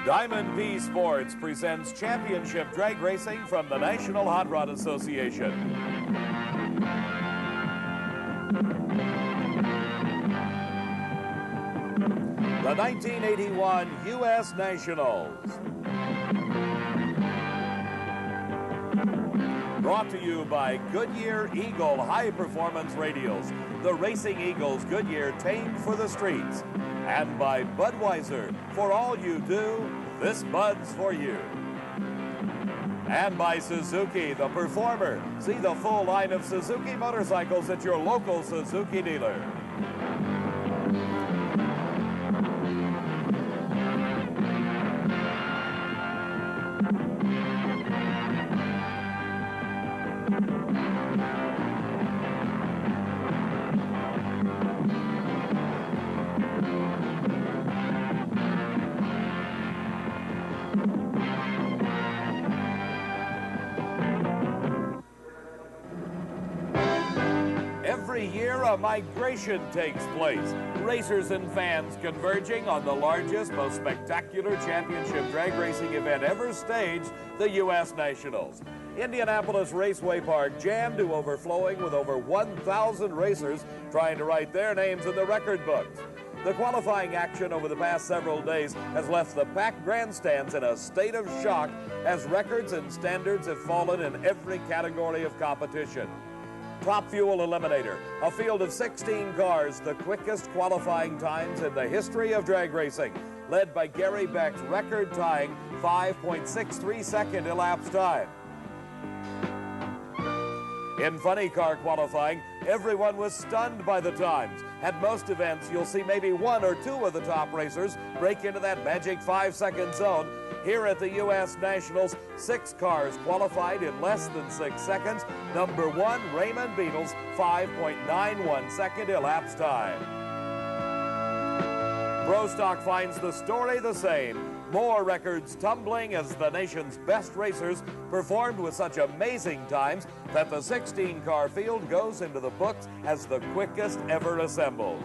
Diamond P Sports presents championship drag racing from the National Hot Rod Association. The 1981 US Nationals. Brought to you by Goodyear Eagle High Performance Radials, the Racing Eagles Goodyear tamed for the streets. And by Budweiser, for all you do, this Bud's for you. And by Suzuki, the Performer. See the full line of Suzuki motorcycles at your local Suzuki dealer. Every year, a migration takes place. Racers and fans converging on the largest, most spectacular championship drag racing event ever staged, the US Nationals. Indianapolis Raceway Park jammed to overflowing with over 1,000 racers trying to write their names in the record books. The qualifying action over the past several days has left the packed grandstands in a state of shock as records and standards have fallen in every category of competition. Top Fuel Eliminator, a field of 16 cars, the quickest qualifying times in the history of drag racing, led by Gary Beck's record-tying 5.63-second elapsed time. In funny car qualifying, everyone was stunned by the times. At most events, you'll see maybe one or two of the top racers break into that magic 5-second zone. Here at the US Nationals, 6 cars qualified in less than 6 seconds. Number 1, Raymond Beadle's 5.91-second elapsed time. Pro Stock finds the story the same. More records tumbling as the nation's best racers performed with such amazing times that the 16-car field goes into the books as the quickest ever assembled.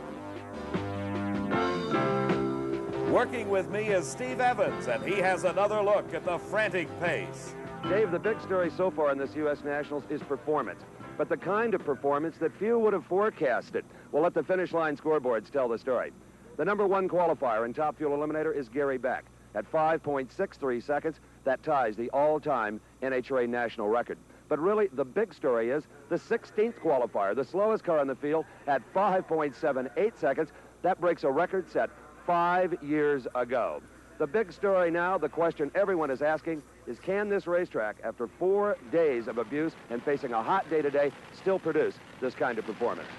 Working with me is Steve Evans, and he has another look at the frantic pace. Dave, the big story so far in this U.S. Nationals is performance, but the kind of performance that few would have forecasted. We'll let the finish line scoreboards tell the story. The number 1 qualifier in Top Fuel Eliminator is Gary Beck. At 5.63 seconds, that ties the all-time NHRA national record. But really, the big story is the 16th qualifier, the slowest car on the field, at 5.78 seconds. That breaks a record set 5 years ago. The big story now, the question everyone is asking, is can this racetrack, after 4 days of abuse and facing a hot day today, still produce this kind of performance?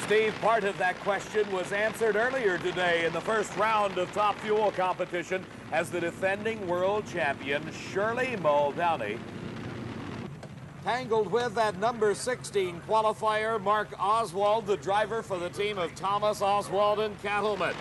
Steve, part of that question was answered earlier today in the first round of Top Fuel competition as the defending world champion, Shirley Muldowney, tangled with that number 16 qualifier, Mark Oswald, the driver for the team of Thomas Oswald and Cattleman.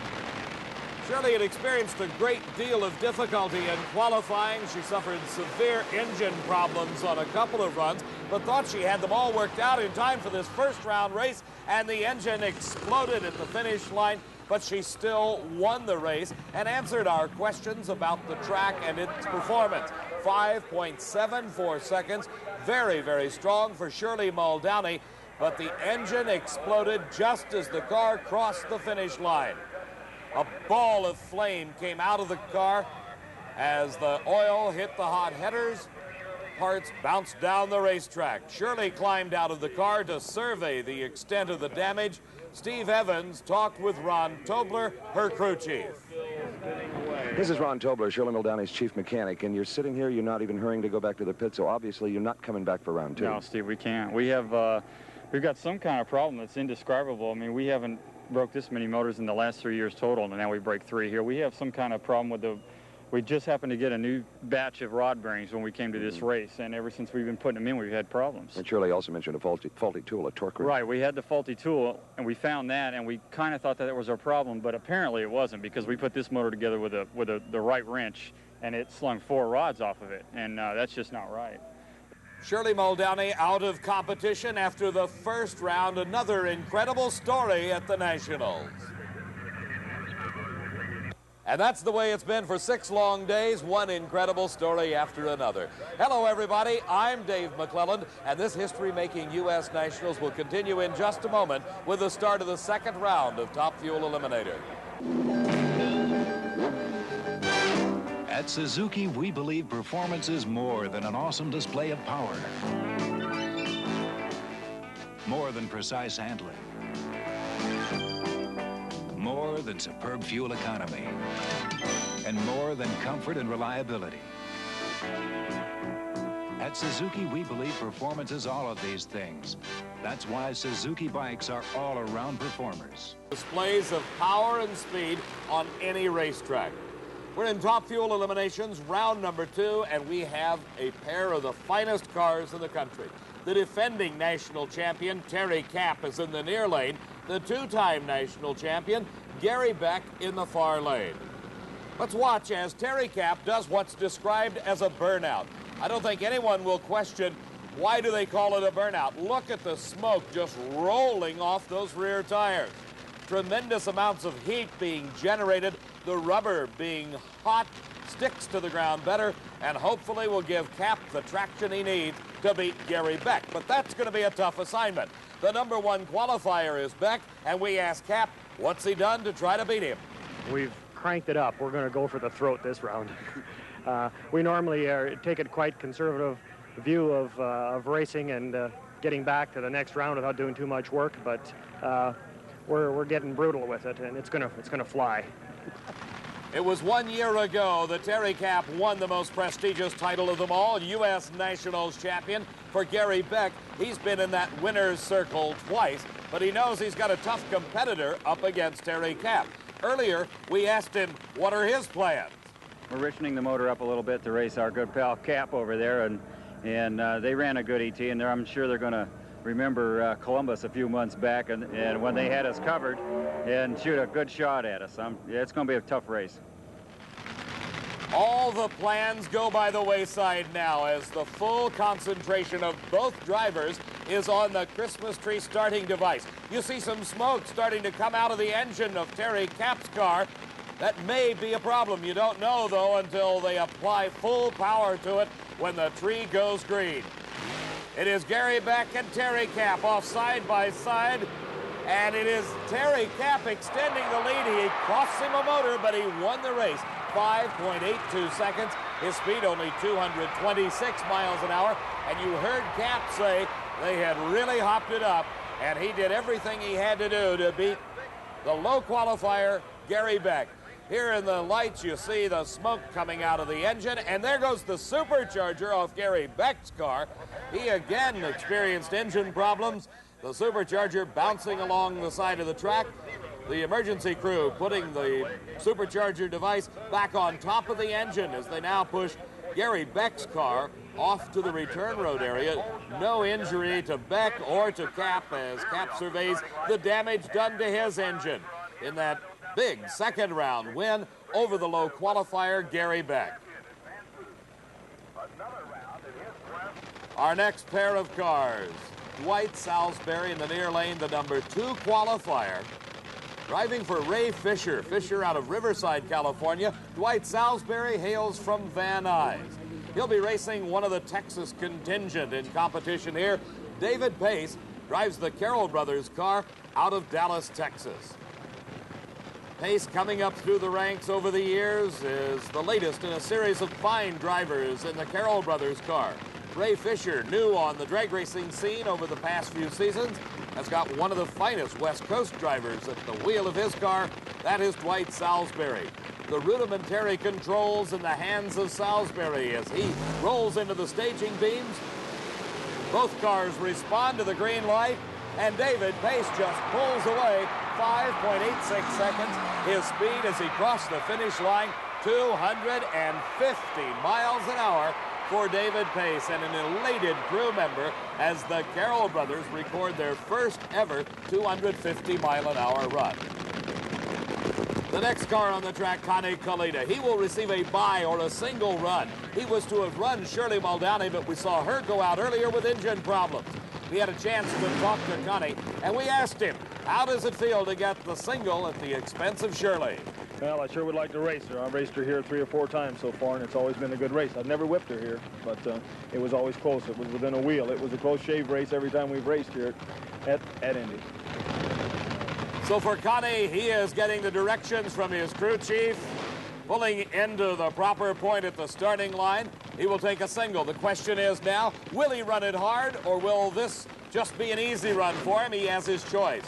Shirley had experienced a great deal of difficulty in qualifying. She suffered severe engine problems on a couple of runs, but thought she had them all worked out in time for this first round race, and the engine exploded at the finish line, but she still won the race and answered our questions about the track and its performance. 5.74 seconds, very, very strong for Shirley Muldowney, but the engine exploded just as the car crossed the finish line. A ball of flame came out of the car as the oil hit the hot headers. Parts bounced down the racetrack. Shirley climbed out of the car to survey the extent of the damage. Steve Evans talked with Ron Tobler, her crew chief. This is Ron Tobler, Shirley Muldowney's chief mechanic, and you're sitting here, you're not even hurrying to go back to the pit, so obviously you're not coming back for round 2. No, Steve, we can't. We've got some kind of problem that's indescribable. I mean, we haven't broke this many motors in the last 3 years total, and now we break 3 here. We have some kind of problem with we just happened to get a new batch of rod bearings when we came to this race, and ever since we've been putting them in, we've had problems. And Shirley also mentioned a faulty tool, a torque wrench. Right, we had the faulty tool, and we found that, and we kind of thought that was our problem, but apparently it wasn't, because we put this motor together with the right wrench, and it slung 4 rods off of it, and that's just not right. Shirley Muldowney out of competition after the first round. Another incredible story at the Nationals. And that's the way it's been for 6 long days, one incredible story after another. Hello, everybody. I'm Dave McClelland, and this history-making U.S. Nationals will continue in just a moment with the start of the second round of Top Fuel Eliminator. At Suzuki, we believe performance is more than an awesome display of power. More than precise handling. More than superb fuel economy. And more than comfort and reliability. At Suzuki, we believe performance is all of these things. That's why Suzuki bikes are all-around performers. Displays of power and speed on any racetrack. We're in Top Fuel Eliminations, round number 2, and we have a pair of the finest cars in the country. The defending national champion, Terry Kapp, is in the near lane. The two-time national champion, Gary Beck, in the far lane. Let's watch as Terry Kapp does what's described as a burnout. I don't think anyone will question why do they call it a burnout. Look at the smoke just rolling off those rear tires. Tremendous amounts of heat being generated, the rubber being hot, sticks to the ground better, and hopefully will give Kapp the traction he needs to beat Gary Beck. But that's going to be a tough assignment. The number 1 qualifier is Beck, and we ask Kapp, what's he done to try to beat him? We've cranked it up. We're going to go for the throat this round. We normally take a quite conservative view of racing and getting back to the next round without doing too much work, but we're getting brutal with it, and it's gonna fly. It was 1 year ago that Terry Kapp won the most prestigious title of them all, U.S. Nationals champion. For Gary Beck, he's been in that winner's circle twice, but he knows he's got a tough competitor up against Terry Kapp. Earlier, we asked him, what are his plans? We're richening the motor up a little bit to race our good pal Kapp over there, and they ran a good ET, and I'm sure they're going to remember Columbus a few months back, and when they had us covered and shoot a good shot at us. Yeah, it's going to be a tough race. All the plans go by the wayside now as the full concentration of both drivers is on the Christmas tree starting device. You see some smoke starting to come out of the engine of Terry Kapp's car. That may be a problem. You don't know, though, until they apply full power to it when the tree goes green. It is Gary Beck and Terry Kapp off side by side, and it is Terry Kapp extending the lead. He cost him a motor, but he won the race. 5.82 seconds. His speed only 226 miles an hour, and you heard Kapp say they had really hopped it up, and he did everything he had to do to beat the low qualifier, Gary Beck. Here in the lights, you see the smoke coming out of the engine, and there goes the supercharger off Gary Beck's car. He again experienced engine problems. The supercharger bouncing along the side of the track. The emergency crew putting the supercharger device back on top of the engine as they now push Gary Beck's car off to the return road area. No injury to Beck or to Kapp as Kapp surveys the damage done to his engine in that big second round win over the low qualifier, Gary Beck. Our next pair of cars, Dwight Salisbury in the near lane, the number 2 qualifier. Driving for Ray Fisher. Fisher out of Riverside, California. Dwight Salisbury hails from Van Nuys. He'll be racing one of the Texas contingent in competition here. David Pace drives the Carroll Brothers car out of Dallas, Texas. Pace, coming up through the ranks over the years, is the latest in a series of fine drivers in the Carroll Brothers car. Ray Fisher, new on the drag racing scene over the past few seasons, has got one of the finest West Coast drivers at the wheel of his car. That is Dwight Salisbury. The rudimentary controls in the hands of Salisbury as he rolls into the staging beams. Both cars respond to the green light, and David Pace just pulls away. 5.86 seconds. His speed as he crossed the finish line, 250 miles an hour for David Pace, and an elated crew member as the Carroll brothers record their first ever 250-mile-an-hour run. The next car on the track, Connie Kalita. He will receive a bye or a single run. He was to have run Shirley Muldowney, but we saw her go out earlier with engine problems. We had a chance to talk to Connie, and we asked him, how does it feel to get the single at the expense of Shirley? Well, I sure would like to race her. I've raced her here 3 or 4 times so far, and it's always been a good race. I've never whipped her here, but it was always close. It was within a wheel. It was a close shave race every time we've raced here at Indy. So for Connie, he is getting the directions from his crew chief, pulling into the proper point at the starting line. He will take a single. The question is now, will he run it hard, or will this just be an easy run for him? He has his choice.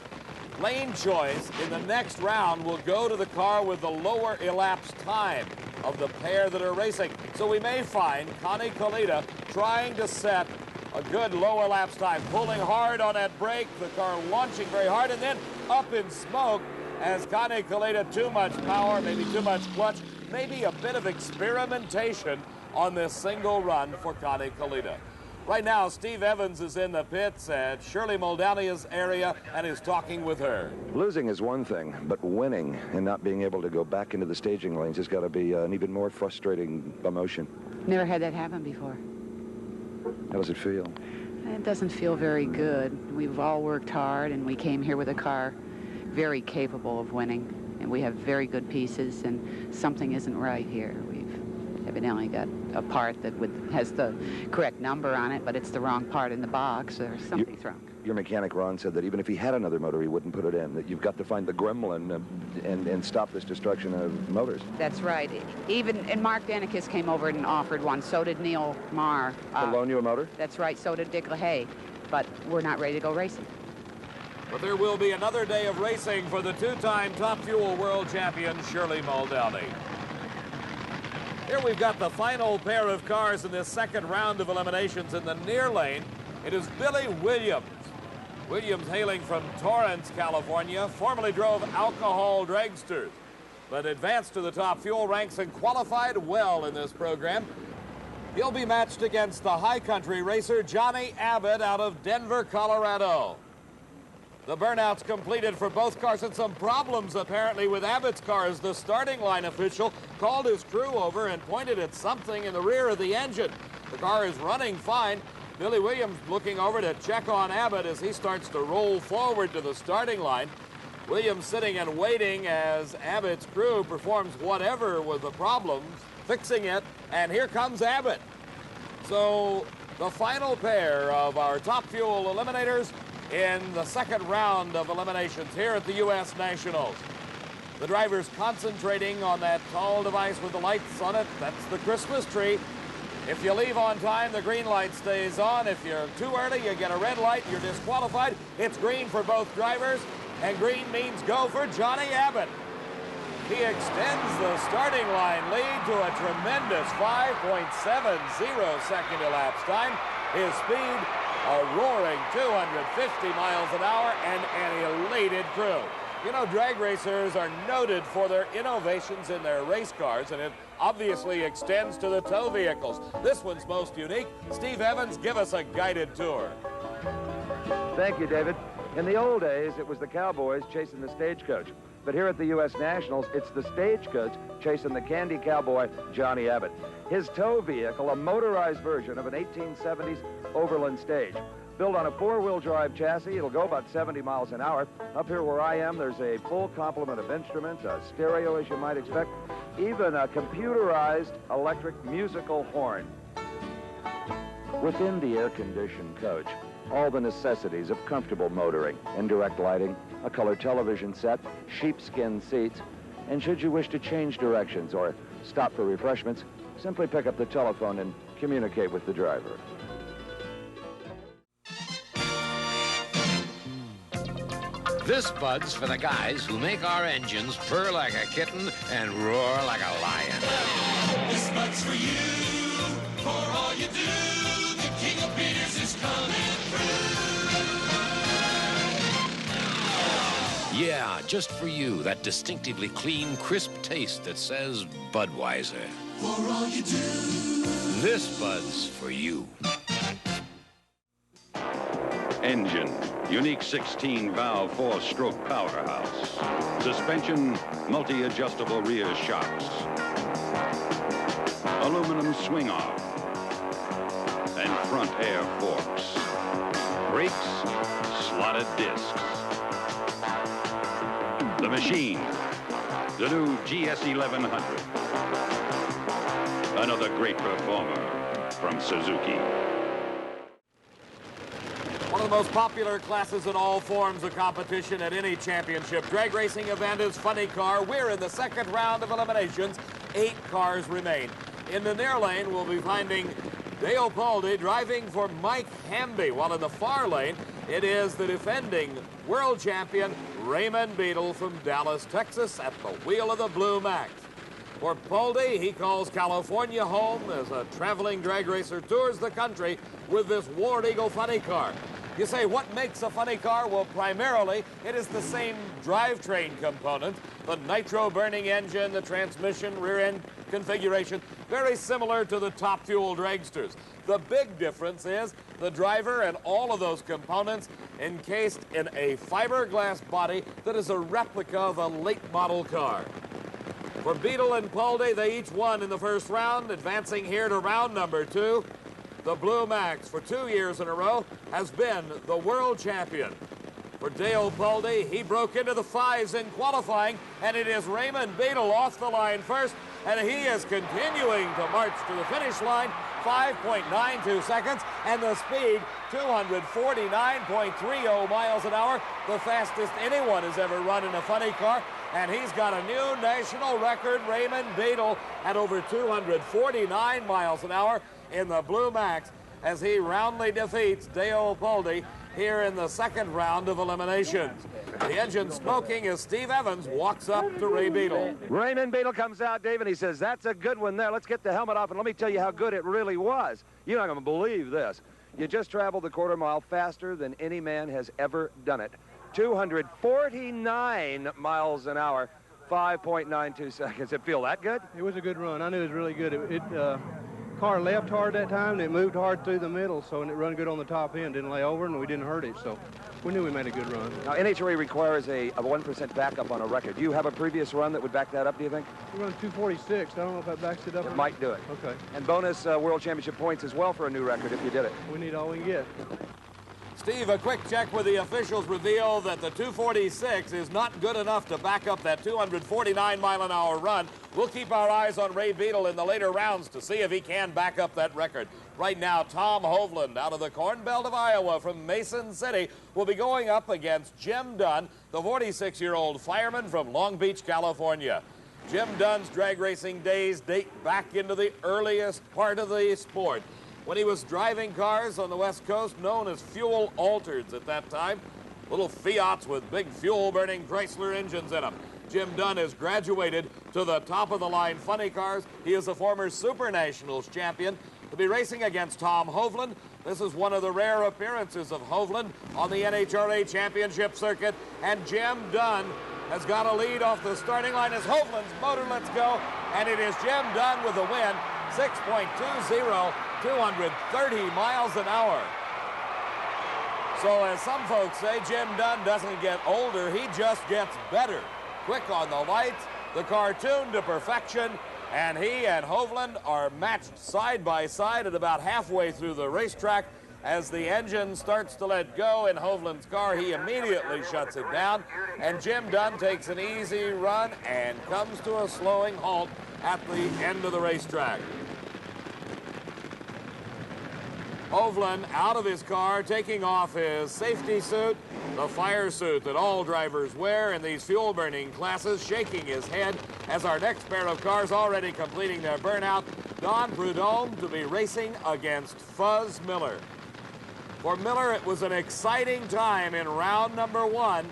Lane choice in the next round will go to the car with the lower elapsed time of the pair that are racing. So we may find Connie Kalita trying to set a good low elapsed time, pulling hard on that brake, the car launching very hard, and then up in smoke as Connie Kalita, too much power, maybe too much clutch, maybe a bit of experimentation on this single run for Connie Kalita. Right now, Steve Evans is in the pits at Shirley Muldowney's area and is talking with her. Losing is one thing, but winning and not being able to go back into the staging lanes has got to be an even more frustrating emotion. Never had that happen before. How does it feel? It doesn't feel very good. We've all worked hard, and we came here with a car very capable of winning. And we have very good pieces, and something isn't right here. We've evidently got a part that has the correct number on it, but it's the wrong part in the box, or something's wrong. Your mechanic, Ron, said that even if he had another motor, he wouldn't put it in, that you've got to find the gremlin and stop this destruction of motors. That's right. And Mark Danicus came over and offered one. So did Neil Marr. To loan you a motor? That's right. So did Dick LaHaye. But we're not ready to go racing. But there will be another day of racing for the 2-time Top Fuel World Champion, Shirley Muldowney. Here we've got the final pair of cars in this second round of eliminations. In the near lane, it is Billy Williams. Williams, hailing from Torrance, California, formerly drove alcohol dragsters, but advanced to the top fuel ranks and qualified well in this program. He'll be matched against the high country racer Johnny Abbott out of Denver, Colorado. The burnouts completed for both cars, and some problems apparently with Abbott's car as the starting line official called his crew over and pointed at something in the rear of the engine. The car is running fine. Billy Williams looking over to check on Abbott as he starts to roll forward to the starting line. Williams sitting and waiting as Abbott's crew performs whatever was the problems, fixing it, and here comes Abbott. So the final pair of our Top Fuel eliminators in the second round of eliminations here at the US Nationals. The drivers concentrating on that tall device with the lights on it. That's the Christmas tree. If you leave on time, the green light stays on. If you're too early, you get a red light, you're disqualified. It's green for both drivers, and green means go for Johnny Abbott. He extends the starting line lead to a tremendous 5.70 second elapsed time. His speed, a roaring 250 miles an hour, and an elated crew. You know, drag racers are noted for their innovations in their race cars, and it obviously extends to the tow vehicles. This one's most unique. Steve Evans, give us a guided tour. Thank you, David. In the old days, it was the cowboys chasing the stagecoach. But here at the U.S. Nationals, it's the stagecoach chasing the candy cowboy, Johnny Abbott. His tow vehicle, a motorized version of an 1870s Overland stage. Built on a four-wheel drive chassis, it'll go about 70 miles an hour. Up here where I am, there's a full complement of instruments, a stereo as you might expect, even a computerized electric musical horn. Within the air-conditioned coach, all the necessities of comfortable motoring, indirect lighting, a color television set, sheepskin seats, and should you wish to change directions or stop for refreshments, simply pick up the telephone and communicate with the driver. This Bud's for the guys who make our engines purr like a kitten and roar like a lion. This Bud's for you, for all you do. The king of beers is coming through. Yeah, just for you, that distinctively clean, crisp taste that says Budweiser. For all you do. This Bud's for you. Engine, unique 16-valve, 4-stroke powerhouse. Suspension, multi-adjustable rear shocks. Aluminum swing-arm. And front air forks. Brakes, slotted discs. The machine, the new GS 1100. Another great performer from Suzuki. One of the most popular classes in all forms of competition at any championship drag racing event is funny car. We're in the second round of eliminations. 8 cars remain. In the near lane, we'll be finding Dale Poldy driving for Mike Hamby, while in the far lane, it is the defending world champion Raymond Beadle from Dallas, Texas, at the wheel of the Blue Max. For Poldy, he calls California home as a traveling drag racer tours the country with this War Eagle funny car. You say, what makes a funny car? Well, primarily, it is the same drivetrain component, the nitro-burning engine, the transmission, rear-end configuration, very similar to the top fuel dragsters. The big difference is the driver and all of those components encased in a fiberglass body that is a replica of a late model car. For Beadle and Poldy, they each won in the first round, advancing here to round number 2. The Blue Max, for 2 years in a row, has been the world champion. For Dale Poldy, he broke into the 5s in qualifying, and it is Raymond Beadle off the line first, and he is continuing to march to the finish line, 5.92 seconds, and the speed, 249.30 miles an hour, the fastest anyone has ever run in a funny car. And he's got a new national record, Raymond Beadle, at over 249 miles an hour in the Blue Max as he roundly defeats Dale Poldy here in the second round of eliminations. The engine smoking as Steve Evans walks up to Ray Beadle. Raymond Beadle comes out, Dave, and he says, that's a good one there. Let's get the helmet off, and let me tell you how good it really was. You're not going to believe this. You just traveled the quarter mile faster than any man has ever done it. 249 miles an hour, 5.92 seconds. It feel that good? It was a good run. I knew it was really good. Car left hard that time, and it moved hard through the middle, so and it run good on the top end. Didn't lay over, and we didn't hurt it, so we knew we made a good run. Now, NHRA requires a 1% backup on a record. Do you have a previous run that would back that up, do you think? We run 246. I don't know if that backs it up. It might do it. Okay. And bonus World Championship points as well for a new record if you did it. We need all we can get. Steve, a quick check with the officials reveal that the 246 is not good enough to back up that 249-mile-an-hour run. We'll keep our eyes on Ray Beadle in the later rounds to see if he can back up that record. Right now, Tom Hovland out of the Corn Belt of Iowa from Mason City will be going up against Jim Dunn, the 46-year-old fireman from Long Beach, California. Jim Dunn's drag racing days date back into the earliest part of the sport, when he was driving cars on the West Coast known as fuel altereds at that time, little Fiats with big fuel-burning Chrysler engines in them. Jim Dunn has graduated to the top-of-the-line funny cars. He is a former Super Nationals champion. To be racing against Tom Hovland, this is one of the rare appearances of Hovland on the NHRA championship circuit, and Jim Dunn has got a lead off the starting line as Hovland's motor lets go, and it is Jim Dunn with the win, 6.20. 230 miles an hour. So as some folks say, Jim Dunn doesn't get older, he just gets better. Quick on the lights, the car tuned to perfection, and he and Hovland are matched side by side at about halfway through the racetrack. As the engine starts to let go in Hovland's car, he immediately shuts it down, and Jim Dunn takes an easy run and comes to a slowing halt at the end of the racetrack. Hovland out of his car, taking off his safety suit, the fire suit that all drivers wear in these fuel-burning classes, shaking his head as our next pair of cars already completing their burnout. Don Prudhomme to be racing against Fuzz Miller. For Miller, it was an exciting time in round number 1.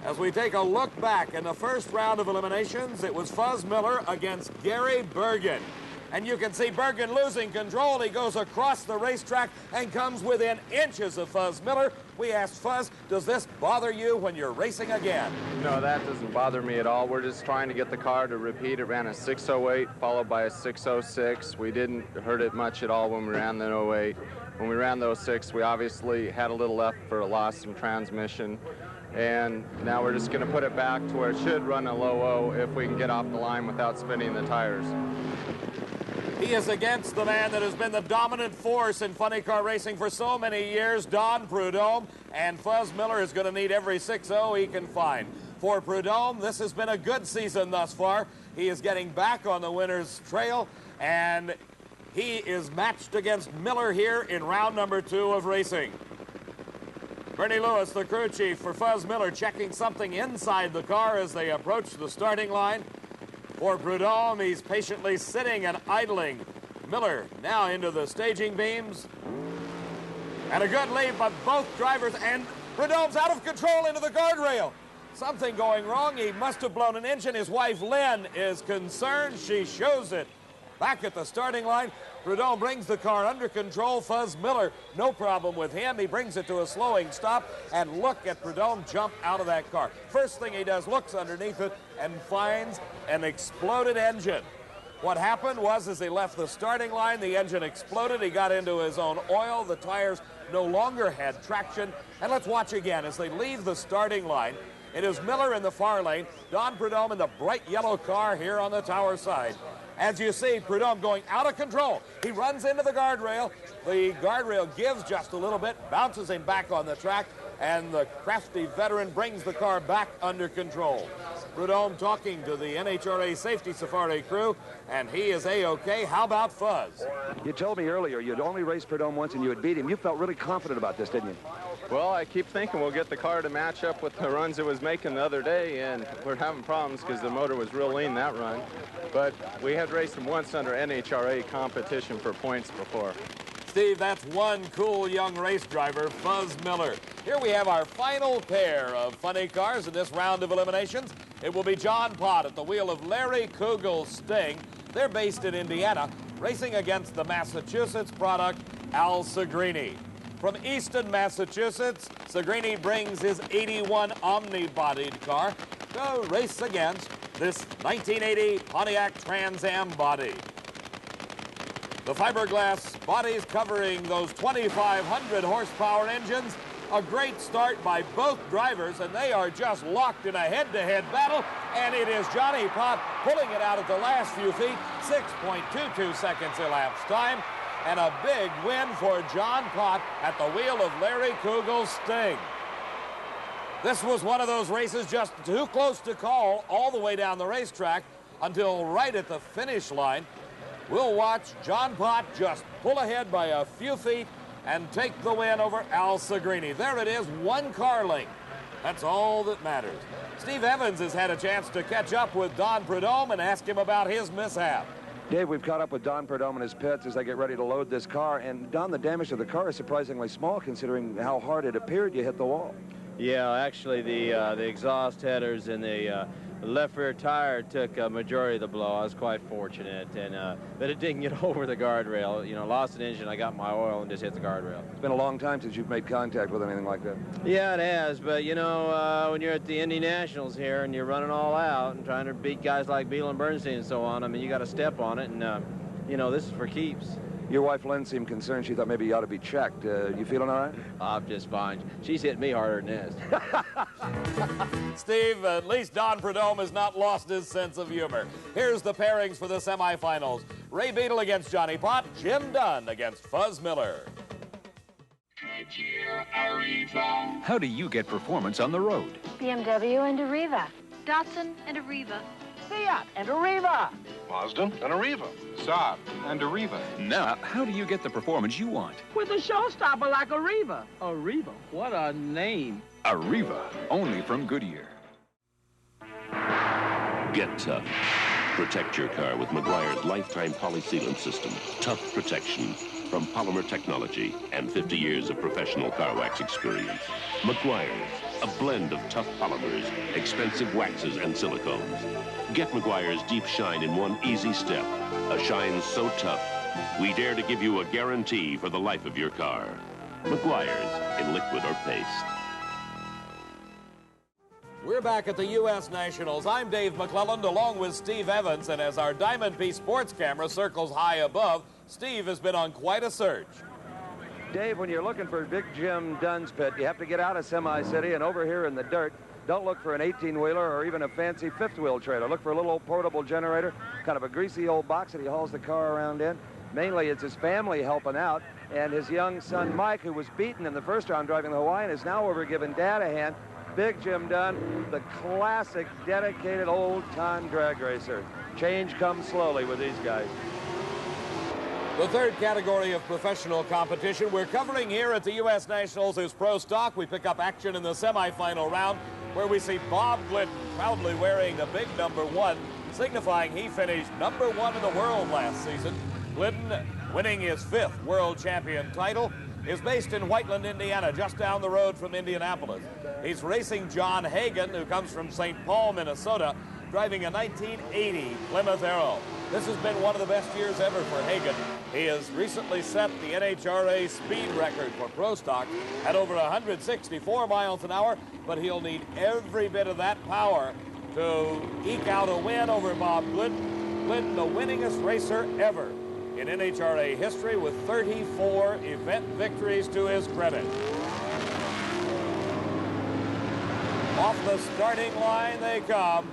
As we take a look back in the first round of eliminations, it was Fuzz Miller against Gary Bergen. And you can see Bergen losing control. He goes across the racetrack and comes within inches of Fuzz Miller. We asked Fuzz, does this bother you when you're racing again? No, that doesn't bother me at all. We're just trying to get the car to repeat. It ran a 608 followed by a 606. We didn't hurt it much at all when we ran the 08. When we ran the 06, we obviously had a little left for a loss in transmission. And now we're just going to put it back to where it should run a low O if we can get off the line without spinning the tires. He is against the man that has been the dominant force in funny car racing for so many years, Don Prudhomme, and Fuzz Miller is going to need every 6-0 he can find. For Prudhomme, this has been a good season thus far. He is getting back on the winner's trail, and he is matched against Miller here in round number 2 of racing. Bernie Lewis, the crew chief for Fuzz Miller, checking something inside the car as they approach the starting line. For Prudhomme, he's patiently sitting and idling. Miller now into the staging beams. And a good lead, but both drivers, and Prudhomme's out of control into the guardrail. Something going wrong. He must have blown an engine. His wife, Lynn, is concerned. She shows it. Back at the starting line, Prudhomme brings the car under control. Fuzz Miller, no problem with him. He brings it to a slowing stop, and look at Prudhomme jump out of that car. First thing he does, looks underneath it and finds an exploded engine. What happened was, as he left the starting line, the engine exploded. He got into his own oil. The tires no longer had traction. And let's watch again as they leave the starting line. It is Miller in the far lane, Don Prudhomme in the bright yellow car here on the tower side. As you see, Prudhomme going out of control. He runs into the guardrail. The guardrail gives just a little bit, bounces him back on the track, and the crafty veteran brings the car back under control. Prudhomme talking to the NHRA Safety Safari crew, and he is A-OK. How about Fuzz? You told me earlier you'd only raced Prudhomme once and you had beat him. You felt really confident about this, didn't you? Well, I keep thinking we'll get the car to match up with the runs it was making the other day, and we're having problems because the motor was real lean that run. But we had raced him once under NHRA competition for points before. Steve, that's one cool young race driver, Fuzz Miller. Here we have our final pair of funny cars in this round of eliminations. It will be John Pott at the wheel of Larry Kugel's Sting. They're based in Indiana, racing against the Massachusetts product, Al Segrini. From Easton, Massachusetts, Segrini brings his 81 Omni-bodied car to race against this 1980 Pontiac Trans Am body. The fiberglass bodies covering those 2,500 horsepower engines. A great start by both drivers, and they are just locked in a head-to-head battle, and it is Johnny Pott pulling it out at the last few feet, 6.22 seconds elapsed time, and a big win for John Pott at the wheel of Larry Kugel's Sting. This was one of those races just too close to call all the way down the racetrack until right at the finish line. We'll watch John Pott just pull ahead by a few feet and take the win over Al Segrini. There it is, one car length. That's all that matters. Steve Evans has had a chance to catch up with Don Prudhomme and ask him about his mishap. Dave, we've caught up with Don Prudhomme in his pits as they get ready to load this car. And, Don, the damage to the car is surprisingly small considering how hard it appeared you hit the wall. Yeah, actually, the exhaust headers and the left rear tire took a majority of the blow. I was quite fortunate, and but it didn't get over the guardrail. You know, lost an engine, I got my oil and just hit the guardrail. It's been a long time since you've made contact with anything like that. Yeah, it has, but you know, when you're at the Indy Nationals here and you're running all out and trying to beat guys like Beal and Bernstein and so on, I mean, you got to step on it, and you know, this is for keeps. Your wife, Lynn, seemed concerned. She thought maybe you ought to be checked. You feeling all right? I'm just fine. She's hit me harder than this. Steve, at least Don Prudhomme has not lost his sense of humor. Here's the pairings for the semifinals. Ray Beadle against Johnny Pott, Jim Dunn against Fuzz Miller. How do you get performance on the road? BMW and Arriva. Datsun and Arriva. Fiat and Arriva. Mazda and Arriva. Saab and Arriva. Now, how do you get the performance you want? With a showstopper like Arriva. Arriva, what a name. Arriva, only from Goodyear. Get tough. Protect your car with Meguiar's lifetime polysealant system. Tough protection from polymer technology and 50 years of professional car wax experience. Meguiar's, a blend of tough polymers, expensive waxes, and silicones. Get Meguiar's Deep Shine in one easy step. A shine so tough, we dare to give you a guarantee for the life of your car. Meguiar's in liquid or paste. We're back at the U.S. Nationals. I'm Dave McClelland along with Steve Evans, and as our Diamond Piece sports camera circles high above, Steve has been on quite a search. Dave, when you're looking for Big Jim Dunn's pit, you have to get out of Semi-City and over here in the dirt. Don't look for an 18-wheeler or even a fancy fifth-wheel trailer. Look for a little old portable generator, kind of a greasy old box that he hauls the car around in. Mainly, it's his family helping out, and his young son, Mike, who was beaten in the first round driving the Hawaiian, is now over giving Dad a hand. Big Jim Dunn, the classic, dedicated, old-time drag racer. Change comes slowly with these guys. The third category of professional competition we're covering here at the U.S. Nationals is Pro Stock. We pick up action in the semifinal round where we see Bob Glidden proudly wearing the big number 1, signifying he finished number 1 in the world last season. Glidden, winning his 5th world champion title, is based in Whiteland, Indiana, just down the road from Indianapolis. He's racing John Hagan, who comes from St. Paul, Minnesota, driving a 1980 Plymouth Arrow. This has been one of the best years ever for Hagan. He has recently set the NHRA speed record for Pro Stock at over 164 miles an hour, but he'll need every bit of that power to eke out a win over Bob Glidden. Glidden, the winningest racer ever in NHRA history, with 34 event victories to his credit. Off the starting line they come.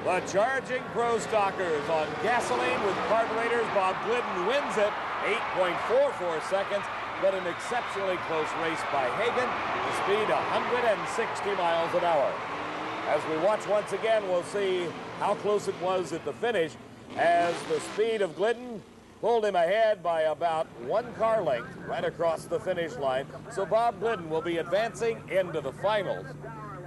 The charging Pro Stockers on gasoline with carburetors. Bob Glidden wins it, 8.44 seconds, but an exceptionally close race by Hagan. The speed 160 miles an hour. As we watch once again, we'll see how close it was at the finish, as the speed of Glidden pulled him ahead by about 1 car length right across the finish line. So Bob Glidden will be advancing into the finals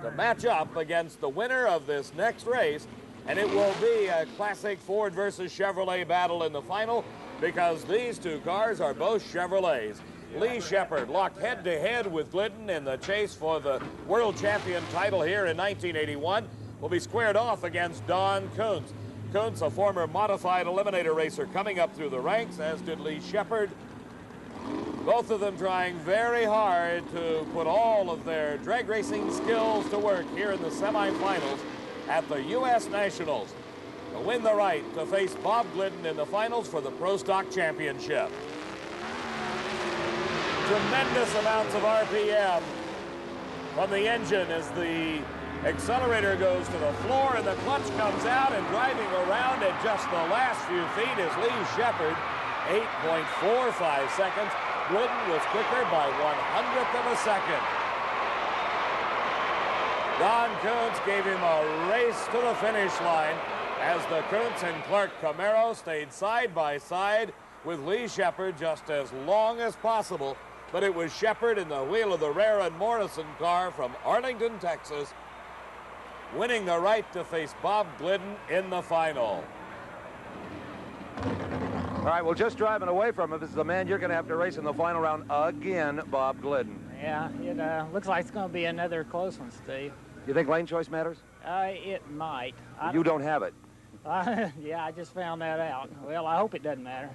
to match up against the winner of this next race, and it will be a classic Ford versus Chevrolet battle in the final, because these two cars are both Chevrolets. Lee Shepard locked head-to-head with Glidden in the chase for the world champion title here in 1981, will be squared off against Don Kuntz. Kuntz, a former modified eliminator racer, coming up through the ranks, as did Lee Shepard. Both of them trying very hard to put all of their drag racing skills to work here in the semifinals at the U.S. Nationals to win the right to face Bob Glidden in the finals for the Pro Stock Championship. Tremendous amounts of RPM from the engine as the accelerator goes to the floor and the clutch comes out, and driving around at just the last few feet is Lee Shepard, 8.45 seconds. Glidden was quicker by 1/100th of a second. Don Kuntz gave him a race to the finish line as the Kuntz and Clark Camaro stayed side by side with Lee Shepard just as long as possible, but it was Shepard in the wheel of the Rare and Morrison car from Arlington, Texas, winning the right to face Bob Glidden in the final. All right, well, just driving away from him is the man you're going to have to race in the final round again, Bob Glidden. Yeah, it looks like it's going to be another close one, Steve. You think lane choice matters? It might. You don't have it. Yeah, I just found that out. Well, I hope it doesn't matter.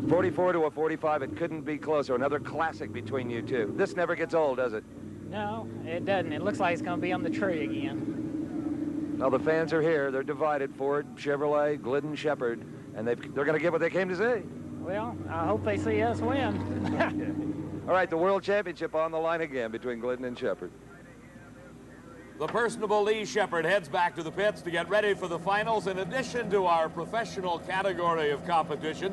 44 to a 45, it couldn't be closer. Another classic between you two. This never gets old, does it? No, it doesn't. It looks like it's going to be on the tree again. Now, the fans are here. They're divided. Ford, Chevrolet, Glidden, Shepard. And they're going to get what they came to see. Well, I hope they see us win. All right, the World Championship on the line again between Glidden and Shepard. The personable Lee Shepard heads back to the pits to get ready for the finals. In addition to our professional category of competition,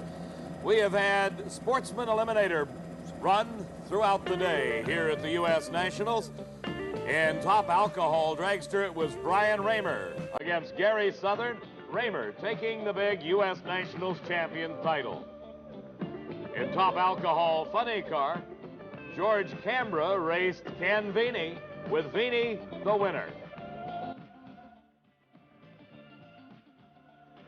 we have had sportsman eliminator run throughout the day here at the U.S. Nationals. In top alcohol dragster, it was Brian Raymer against Gary Southern. Raymer taking the big U.S. Nationals champion title. In top alcohol funny car, George Cambra raced Ken Veeney, with Veeney the winner.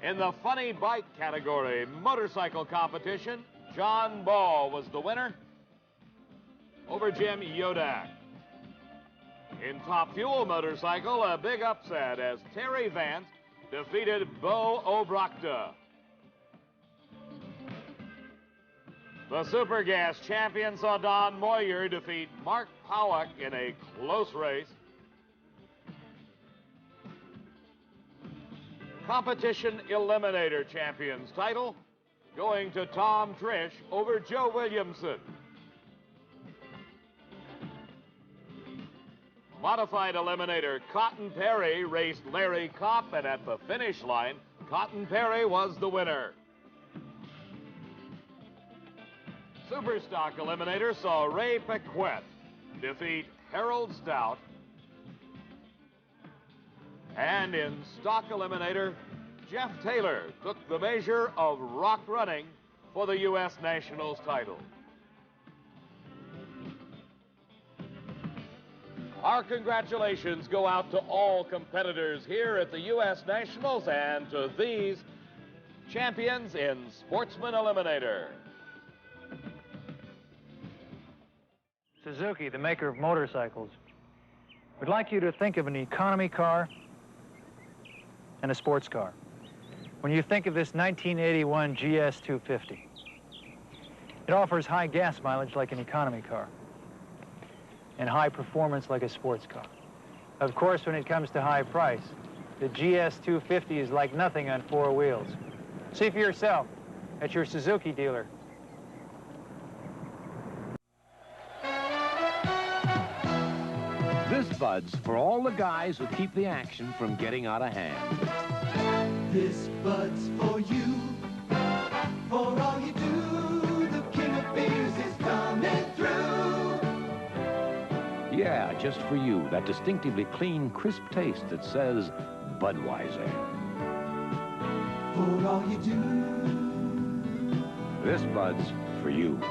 In the funny bike category motorcycle competition, John Ball was the winner over Jim Yodak. In top fuel motorcycle, a big upset as Terry Vance defeated Bo Obrachta. The Super Gas champion saw Don Moyer defeat Mark Powack in a close race. Competition Eliminator Champions title going to Tom Trish over Joe Williamson. Modified Eliminator Cotton Perry raced Larry Kopp, and at the finish line, Cotton Perry was the winner. Superstock Eliminator saw Ray Paquette defeat Harold Stout And in stock eliminator, Jeff Taylor took the measure of rock running for the U.S. Nationals title. Our congratulations go out to all competitors here at the U.S. Nationals and to these champions in Sportsman Eliminator. Suzuki, the maker of motorcycles, would like you to think of an economy car and a sports car. When you think of this 1981 GS 250, it offers high gas mileage like an economy car and high performance like a sports car. Of course, when it comes to high price, the GS 250 is like nothing on four wheels. See for yourself at your Suzuki dealer. This Bud's for all the guys who keep the action from getting out of hand. This Bud's for you, for all you do. The king of beers is coming through. Yeah, just for you, that distinctively clean, crisp taste that says Budweiser. For all you do. This Bud's for you.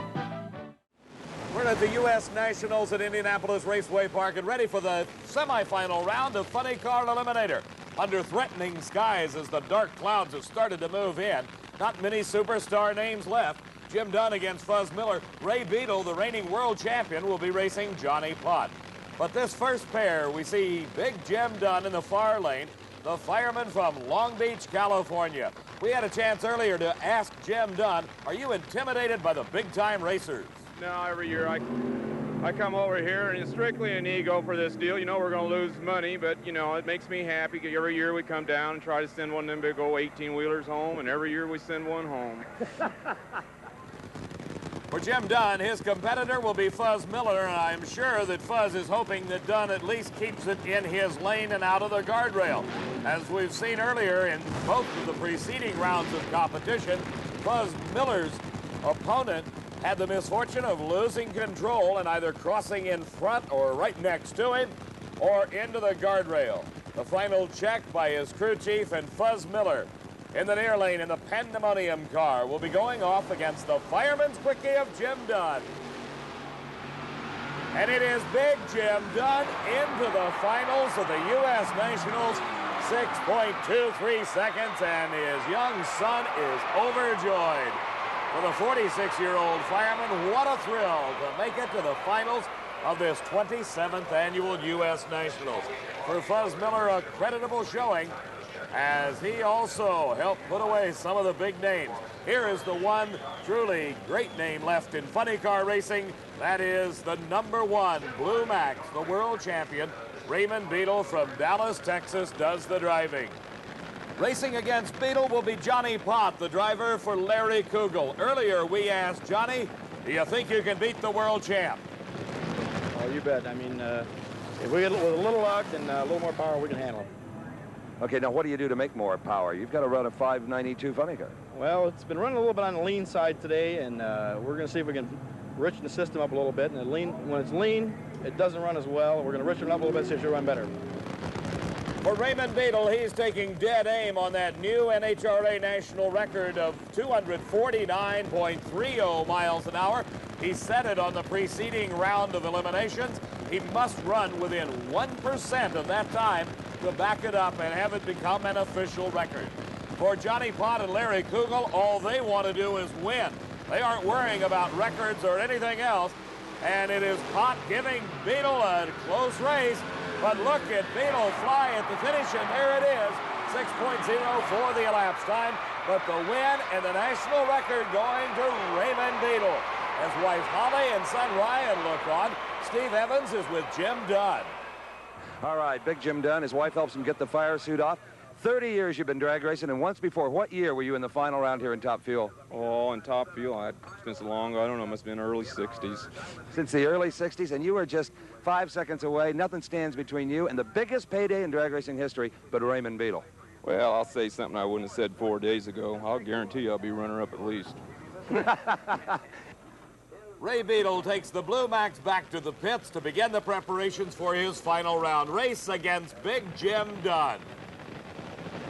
We're at the U.S. Nationals at Indianapolis Raceway Park and ready for the semifinal round of Funny Car Eliminator. Under threatening skies as the dark clouds have started to move in. Not many superstar names left. Jim Dunn against Fuzz Miller. Ray Beadle, the reigning world champion, will be racing Johnny Pott. But this first pair, we see Big Jim Dunn in the far lane, the fireman from Long Beach, California. We had a chance earlier to ask Jim Dunn, are you intimidated by the big-time racers? No, every year I come over here, and it's strictly an ego for this deal. You know we're going to lose money, but, you know, it makes me happy. Every year we come down and try to send one of them big old 18-wheelers home, and every year we send one home. For Jim Dunn, his competitor will be Fuzz Miller, and I'm sure that Fuzz is hoping that Dunn at least keeps it in his lane and out of the guardrail. As we've seen earlier in both of the preceding rounds of competition, Fuzz Miller's opponent had the misfortune of losing control and either crossing in front or right next to him or into the guardrail. The final check by his crew chief, and Fuzz Miller in the near lane in the Pandemonium car will be going off against the fireman's quickie of Jim Dunn. And it is Big Jim Dunn into the finals of the U.S. Nationals, 6.23 seconds, and his young son is overjoyed. For the 46-year-old fireman, what a thrill to make it to the finals of this 27th annual U.S. Nationals. For Fuzz Miller, a creditable showing, as he also helped put away some of the big names. Here is the one truly great name left in funny car racing. That is the #1 Blue Max, the world champion. Raymond Beadle from Dallas, Texas, does the driving. Racing against Beadle will be Johnny Pott, the driver for Larry Kugel. Earlier, we asked Johnny, do you think you can beat the world champ? Oh, you bet. I mean, if we get with a little luck and a little more power, we can handle it. Okay, now what do you do to make more power? You've got to run a 592 funny car. Well, it's been running a little bit on the lean side today, and we're going to see if we can richen the system up a little bit. And when it's lean, it doesn't run as well. We're going to richen it up a little bit so it should run better. For Raymond Beadle, he's taking dead aim on that new NHRA national record of 249.30 miles an hour. He set it on the preceding round of eliminations. He must run within 1% of that time to back it up and have it become an official record. For Johnny Pott and Larry Kugel, all they want to do is win. They aren't worrying about records or anything else. And it is Pott giving Beadle a close race. But look at Beadle fly at the finish, and there it is, 6.04 the elapsed time. But the win and the national record going to Raymond Beadle. As wife Holly and son Ryan look on, Steve Evans is with Jim Dunn. All right, Big Jim Dunn, his wife helps him get the fire suit off. 30 years you've been drag racing, and once before. What year were you in the final round here in Top Fuel? Oh, in Top Fuel, it's been so long ago, I don't know, it must have been early 60s. Since the early 60s, and you were just 5 seconds away. Nothing stands between you and the biggest payday in drag racing history, but Raymond Beadle. Well, I'll say something I wouldn't have said 4 days ago. I'll guarantee you I'll be runner-up at least. Ray Beadle takes the Blue Max back to the pits to begin the preparations for his final round race against Big Jim Dunn.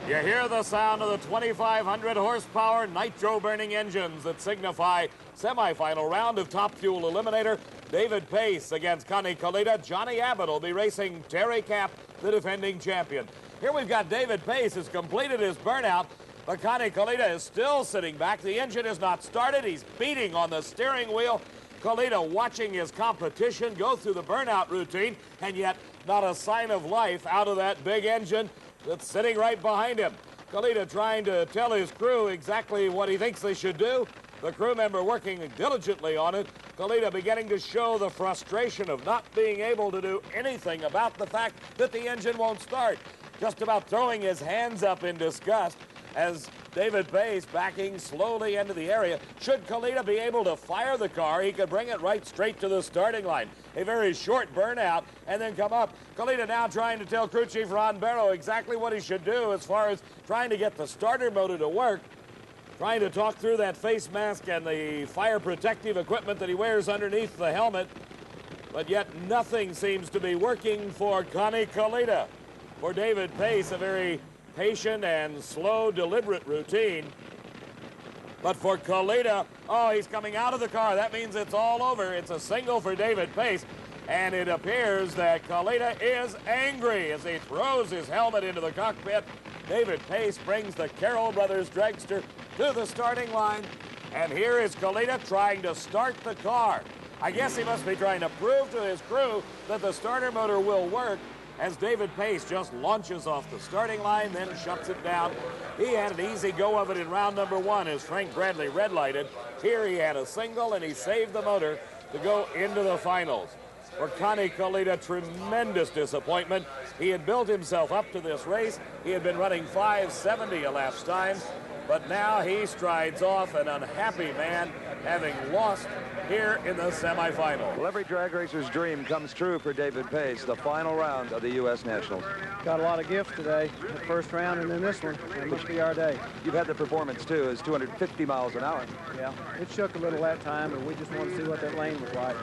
You hear the sound of the 2,500 horsepower nitro-burning engines that signify semifinal round of Top Fuel Eliminator. David Pace against Connie Kalita. Johnny Abbott will be racing Terry Kapp, the defending champion. Here we've got David Pace has completed his burnout, but Connie Kalita is still sitting back. The engine is not started. He's beating on the steering wheel. Kalita watching his competition go through the burnout routine, and yet not a sign of life out of that big engine that's sitting right behind him. Kalita trying to tell his crew exactly what he thinks they should do. The crew member working diligently on it. Kalita beginning to show the frustration of not being able to do anything about the fact that the engine won't start. Just about throwing his hands up in disgust as David Pace backing slowly into the area. Should Kalita be able to fire the car, he could bring it right straight to the starting line. A very short burnout and then come up. Kalita now trying to tell crew chief Ron Barrow exactly what he should do as far as trying to get the starter motor to work. Trying to talk through that face mask and the fire protective equipment that he wears underneath the helmet. But yet nothing seems to be working for Connie Kalita. For David Pace, a very patient and slow, deliberate routine. But for Kalita, oh, he's coming out of the car. That means it's all over. It's a single for David Pace. And it appears that Kalita is angry as he throws his helmet into the cockpit. David Pace brings the Carroll Brothers dragster to the starting line. And here is Kalita trying to start the car. I guess he must be trying to prove to his crew that the starter motor will work, as David Pace just launches off the starting line, then shuts it down. He had an easy go of it in round number one as Frank Bradley red-lighted. Here he had a single, and he saved the motor to go into the finals. For Connie Kalita, tremendous disappointment. He had built himself up to this race. He had been running 570 elapsed time, but now he strides off an unhappy man, having lost here in the semifinal. Well, every drag racer's dream comes true for David Pace, the final round of the U.S. Nationals. Got a lot of gifts today. The first round and then this one. It must be our day. You've had the performance, too. It's 250 miles an hour. Yeah, it shook a little that time, and we just wanted to see what that lane was like.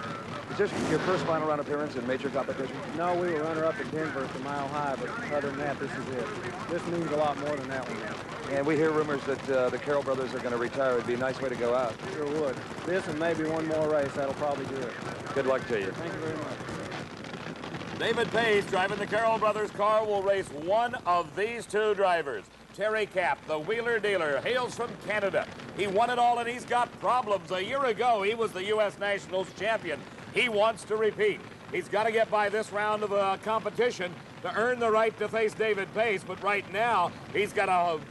Is this your first final round appearance in major competition? No, we were runner-up at Denver at the Mile High, but other than that, this is it. This means a lot more than that one. And we hear rumors that the Carroll brothers are going to retire. It'd be a nice way to go out. Sure would. This and maybe one more race, that'll probably do it. Good luck to you. Thank you very much. David Pace driving the Carroll Brothers car will race one of these two drivers. Terry Kapp, the wheeler dealer, hails from Canada. He won it all and he's got problems. A year ago, he was the U.S. Nationals champion. He wants to repeat. He's got to get by this round of competition to earn the right to face David Pace, but right now, he's got to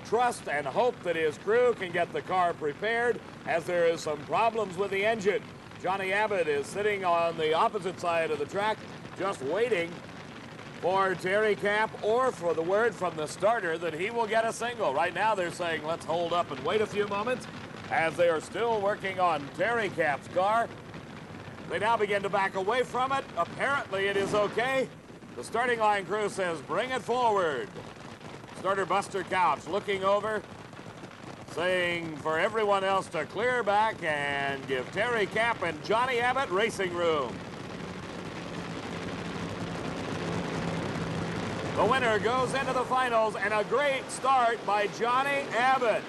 trust and hope that his crew can get the car prepared, as there is some problems with the engine. Johnny Abbott is sitting on the opposite side of the track, just waiting for Terry Kapp or for the word from the starter that he will get a single. Right now they're saying let's hold up and wait a few moments as they are still working on Terry Kapp's car. They now begin to back away from it. Apparently it is okay. The starting line crew says bring it forward. Starter Buster Couch looking over, saying for everyone else to clear back and give Terry Kapp and Johnny Abbott racing room. The winner goes into the finals, and a great start by Johnny Abbott.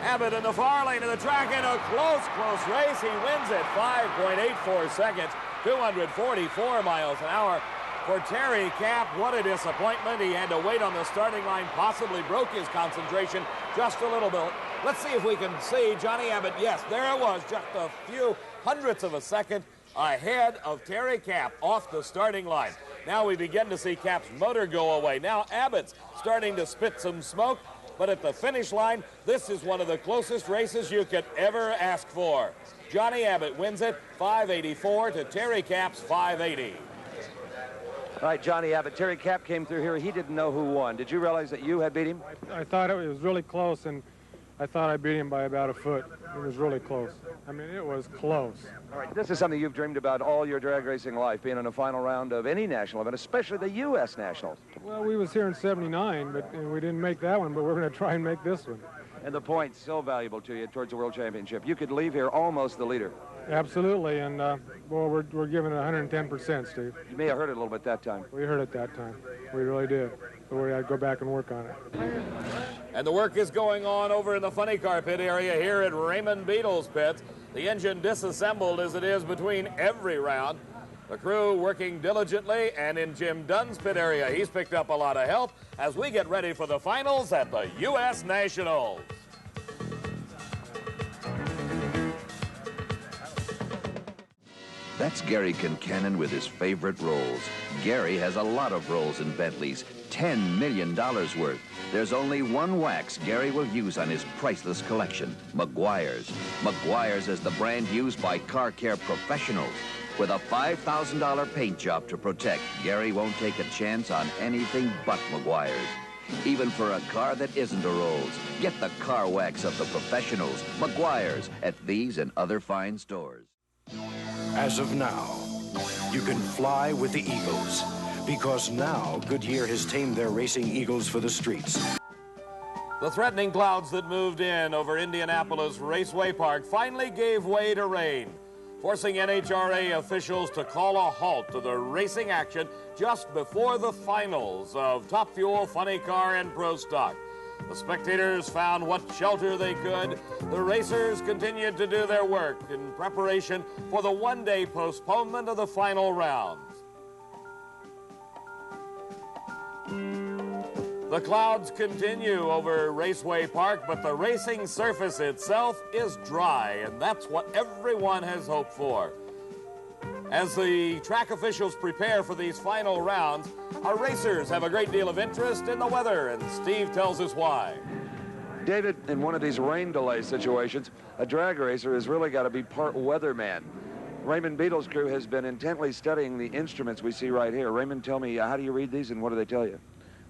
Abbott in the far lane of the track in a close race. He wins it 5.84 seconds, 244 miles an hour. For Terry Kapp, what a disappointment. He had to wait on the starting line, possibly broke his concentration just a little bit. Let's see if we can see Johnny Abbott. Yes, there it was, just a few hundredths of a second ahead of Terry Kapp off the starting line. Now we begin to see Kapp's motor go away. Now Abbott's starting to spit some smoke, but at the finish line, this is one of the closest races you could ever ask for. Johnny Abbott wins it 584 to Terry Kapp's 580. All right, Johnny Abbott. Terry Kapp came through here. He didn't know who won. Did you realize that you had beat him? I thought it was really close, and I thought I beat him by about a foot. It was really close. I mean, it was close. All right, this is something you've dreamed about all your drag racing life, being in a final round of any national event, especially the U.S. Nationals. Well, we was here in '79, and we didn't make that one, but we're going to try and make this one. And the points so valuable to you towards the World Championship. You could leave here almost the leader. Absolutely, and well, we're giving it 110%, Steve. You may have heard it a little bit that time. We heard it that time. We really did. So I'd go back and work on it. And the work is going on over in the funny car pit area here at Raymond Beadle's pits. The engine disassembled as it is between every round. The crew working diligently, and in Jim Dunn's pit area, he's picked up a lot of help as we get ready for the finals at the U.S. Nationals. That's Gary Kincannon with his favorite rolls. Gary has a lot of rolls in Bentleys, $10 million worth. There's only one wax Gary will use on his priceless collection, Meguiar's. Meguiar's is the brand used by car care professionals. With a $5,000 paint job to protect, Gary won't take a chance on anything but Meguiar's. Even for a car that isn't a Rolls, get the car wax of the professionals, Meguiar's, at these and other fine stores. As of now, you can fly with the Eagles, because now Goodyear has tamed their racing eagles for the streets. The threatening clouds that moved in over Indianapolis Raceway Park finally gave way to rain, forcing NHRA officials to call a halt to the racing action just before the finals of Top Fuel, Funny Car, and Pro Stock. The spectators found what shelter they could. The racers continued to do their work in preparation for the one-day postponement of the final rounds. The clouds continue over Raceway Park, but the racing surface itself is dry, and that's what everyone has hoped for. As the track officials prepare for these final rounds, our racers have a great deal of interest in the weather, and Steve tells us why. David, in one of these rain delay situations, a drag racer has really got to be part weatherman. Raymond Beadle's crew has been intently studying the instruments we see right here. Raymond, tell me, how do you read these and what do they tell you?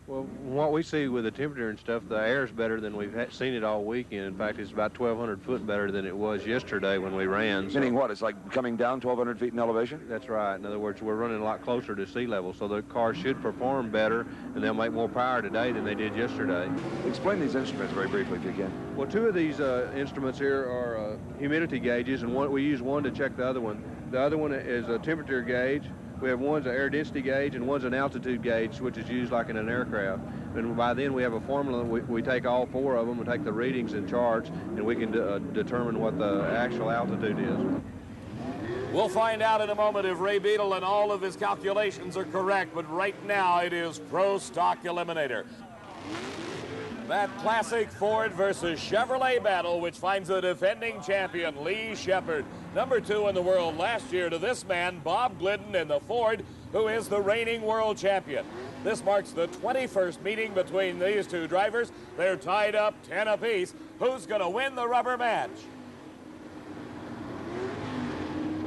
Well, what we see with the temperature and stuff, the air's better than we've seen it all weekend. In fact, it's about 1,200 foot better than it was yesterday when we ran. Meaning what? It's like coming down 1,200 feet in elevation? That's right. In other words, we're running a lot closer to sea level, so the car should perform better, and they'll make more power today than they did yesterday. Explain these instruments very briefly, if you can. Well, two of these instruments here are humidity gauges, and we use one to check the other one. The other one is a temperature gauge. We have one's an air density gauge and one's an altitude gauge, which is used like in an aircraft. And by then we have a formula. We take all four of them and take the readings and charts, and we can determine what the actual altitude is. We'll find out in a moment if Ray Beadle and all of his calculations are correct, but right now it is Pro Stock Eliminator. That classic Ford versus Chevrolet battle, which finds the defending champion Lee Shepherd, #2 in the world last year, to this man, Bob Glidden, in the Ford, who is the reigning world champion. This marks the 21st meeting between these two drivers. They're tied up 10 apiece. Who's going to win the rubber match?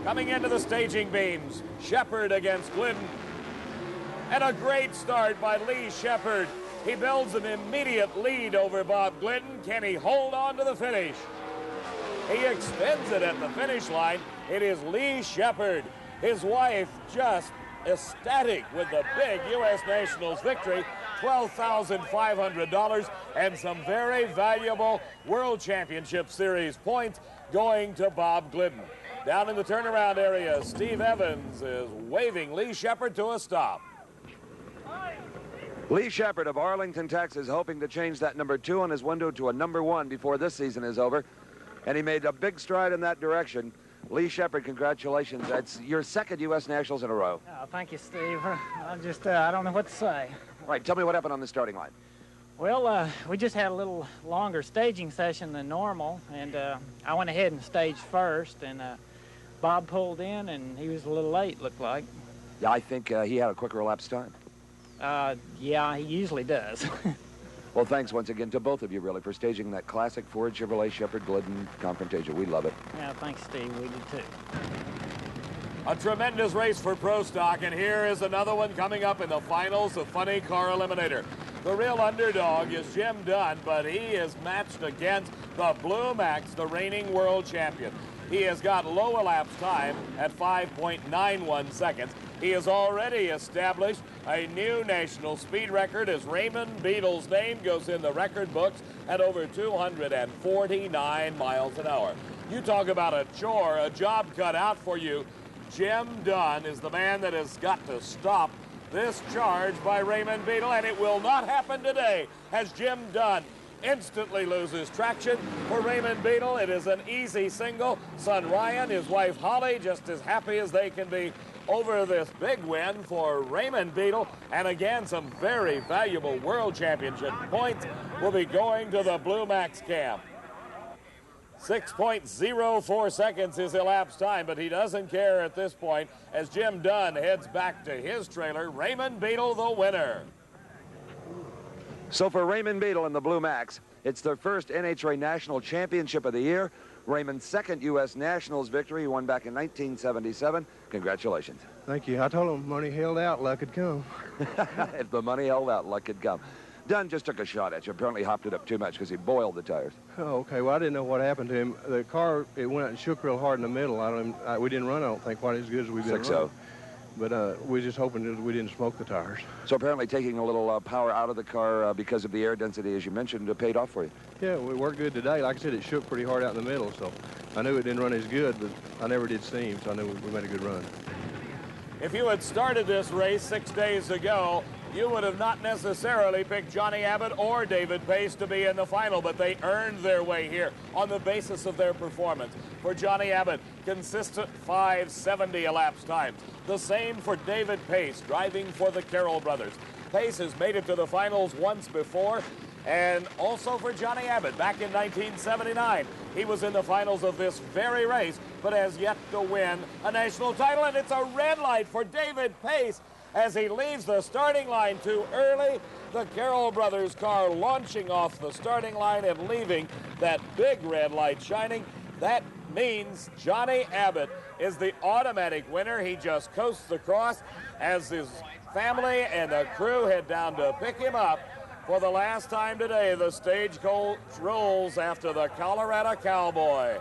Coming into the staging beams, Shepherd against Glidden. And a great start by Lee Shepherd. He builds an immediate lead over Bob Glidden. Can he hold on to the finish? He extends it at the finish line. It is Lee Shepherd. His wife just ecstatic with the big U.S. Nationals victory, $12,500 and some very valuable World Championship Series points going to Bob Glidden. Down in the turnaround area, Steve Evans is waving Lee Shepherd to a stop. Lee Shepherd of Arlington, Texas, hoping to change that #2 on his window to a #1 before this season is over. And he made a big stride in that direction. Lee Shepherd, congratulations. That's your second U.S. Nationals in a row. Oh, thank you, Steve. I don't know what to say. Right, tell me what happened on the starting line. Well, we just had a little longer staging session than normal, and I went ahead and staged first, and Bob pulled in, and he was a little late, looked like. Yeah, I think he had a quicker elapsed time. Yeah, he usually does. Well, thanks once again to both of you, really, for staging that classic Ford Chevrolet Shepherd Glidden confrontation. We love it. Yeah, thanks, Steve. We do, too. A tremendous race for Pro Stock, and here is another one coming up in the finals of Funny Car Eliminator. The real underdog is Jim Dunn, but he is matched against the Blue Max, the reigning world champion. He has got low elapsed time at 5.91 seconds. He has already established a new national speed record as Raymond Beadle's name goes in the record books at over 249 miles an hour. You talk about a chore, a job cut out for you. Jim Dunn is the man that has got to stop this charge by Raymond Beadle, and it will not happen today as Jim Dunn instantly loses traction. For Raymond Beadle, it is an easy single. Son Ryan, his wife Holly, just as happy as they can be over this big win for Raymond Beadle. And again, some very valuable World Championship points will be going to the Blue Max camp. 6.04 seconds is elapsed time, but he doesn't care at this point as Jim Dunn heads back to his trailer. Raymond Beadle, the winner. So for Raymond Beadle and the Blue Max, it's their first NHRA National Championship of the year. Raymond's second U.S. Nationals victory. He won back in 1977. Congratulations. Thank you. I told him money held out, luck would come. If the money held out, luck could come. Dunn just took a shot at you. Apparently hopped it up too much because he boiled the tires. Oh, okay. Well, I didn't know what happened to him. The car, it went out and shook real hard in the middle. We didn't run, I don't think, quite as good as we've been running. But we're just hoping that we didn't smoke the tires. So apparently taking a little power out of the car because of the air density, as you mentioned, paid off for you. Yeah, we worked good today. Like I said, it shook pretty hard out in the middle, so I knew it didn't run as good, but I never did steam, so I knew we made a good run. If you had started this race 6 days ago, you would have not necessarily picked Johnny Abbott or David Pace to be in the final, but they earned their way here on the basis of their performance. For Johnny Abbott, consistent 5:70 elapsed times. The same for David Pace, driving for the Carroll brothers. Pace has made it to the finals once before, and also for Johnny Abbott. Back in 1979, he was in the finals of this very race, but has yet to win a national title, and it's a red light for David Pace as he leaves the starting line too early. The Carroll brothers car launching off the starting line and leaving that big red light shining. That means Johnny Abbott is the automatic winner. He just coasts across as his family and the crew head down to pick him up. For the last time today, the stagecoach rolls after the Colorado Cowboy.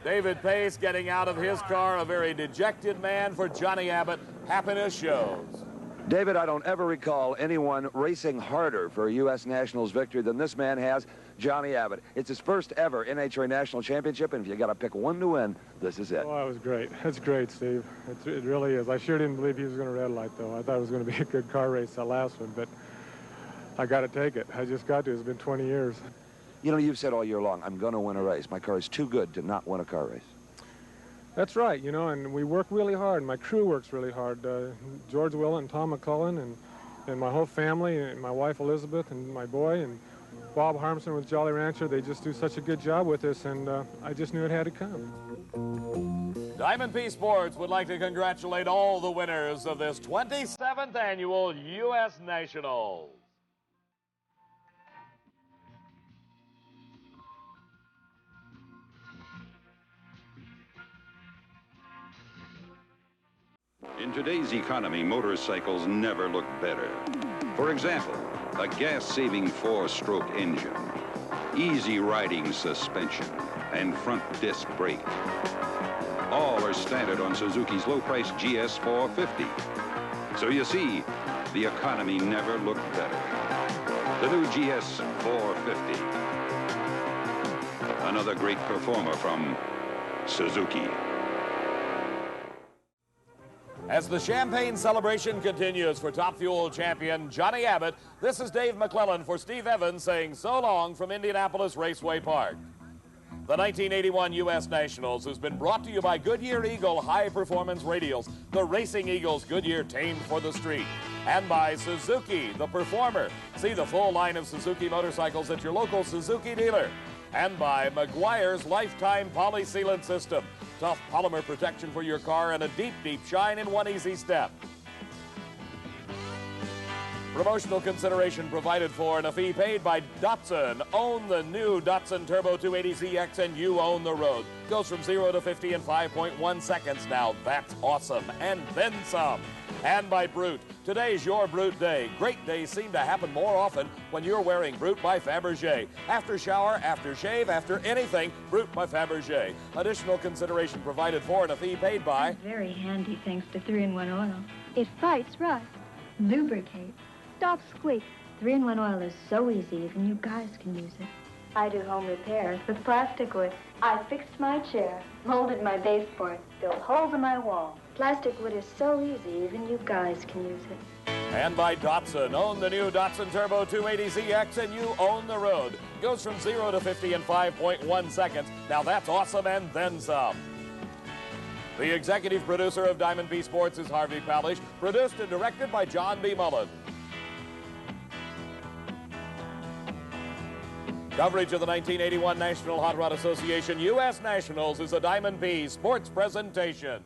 David Pace getting out of his car, a very dejected man. For Johnny Abbott, happiness shows. David, I don't ever recall anyone racing harder for a U.S. Nationals victory than this man has, Johnny Abbott. It's his first ever NHRA National Championship, and if you got to pick one to win, this is it. Oh, that was great. That's great, Steve. It really is. I sure didn't believe he was going to red light, though. I thought it was going to be a good car race, that last one, but I got to take it. I just got to. It's been 20 years. You know, you've said all year long, I'm going to win a race. My car is too good to not win a car race. That's right, you know, and we work really hard. My crew works really hard. George Willett and Tom McCullen and my whole family, and my wife Elizabeth and my boy, and Bob Harmson with Jolly Rancher. They just do such a good job with this, and I just knew it had to come. Diamond P Sports would like to congratulate all the winners of this 27th annual U.S. Nationals. In today's economy, motorcycles never look better. For example, a gas-saving 4-stroke engine, easy riding suspension, and front disc brake. All are standard on Suzuki's low-price GS 450. So you see, the economy never looked better. The new GS 450. Another great performer from Suzuki. As the champagne celebration continues for Top Fuel champion Johnny Abbott, this is Dave McClellan for Steve Evans saying so long from Indianapolis Raceway Park. The 1981 U.S. Nationals has been brought to you by Goodyear Eagle High Performance Radials, the Racing Eagles Goodyear tamed for the street, and by Suzuki, the Performer. See the full line of Suzuki motorcycles at your local Suzuki dealer. And by Meguiar's Lifetime Poly Sealant System. Tough polymer protection for your car and a deep, deep shine in one easy step. Promotional consideration provided for and a fee paid by Datsun. Own the new Datsun Turbo 280ZX and you own the road. Goes from 0 to 50 in 5.1 seconds. Now that's awesome. And then some. And by Brute. Today's your Brute day. Great days seem to happen more often when you're wearing Brute by Fabergé. After shower, after shave, after anything, Brute by Fabergé. Additional consideration provided for and a fee paid by... It's very handy thanks to 3-in-1 oil. It fights rust, lubricates, stops squeaks. 3-in-1 oil is so easy, even you guys can use it. I do home repairs with plastic wood. I fixed my chair, molded my baseboard, built holes in my wall. Plastic wood is so easy, even you guys can use it. And by Datsun. Own the new Datsun Turbo 280ZX and you own the road. Goes from 0 to 50 in 5.1 seconds. Now that's awesome and then some. The executive producer of Diamond B Sports is Harvey Palish. Produced and directed by John B. Mullen. Coverage of the 1981 National Hot Rod Association US Nationals is a Diamond B Sports presentation.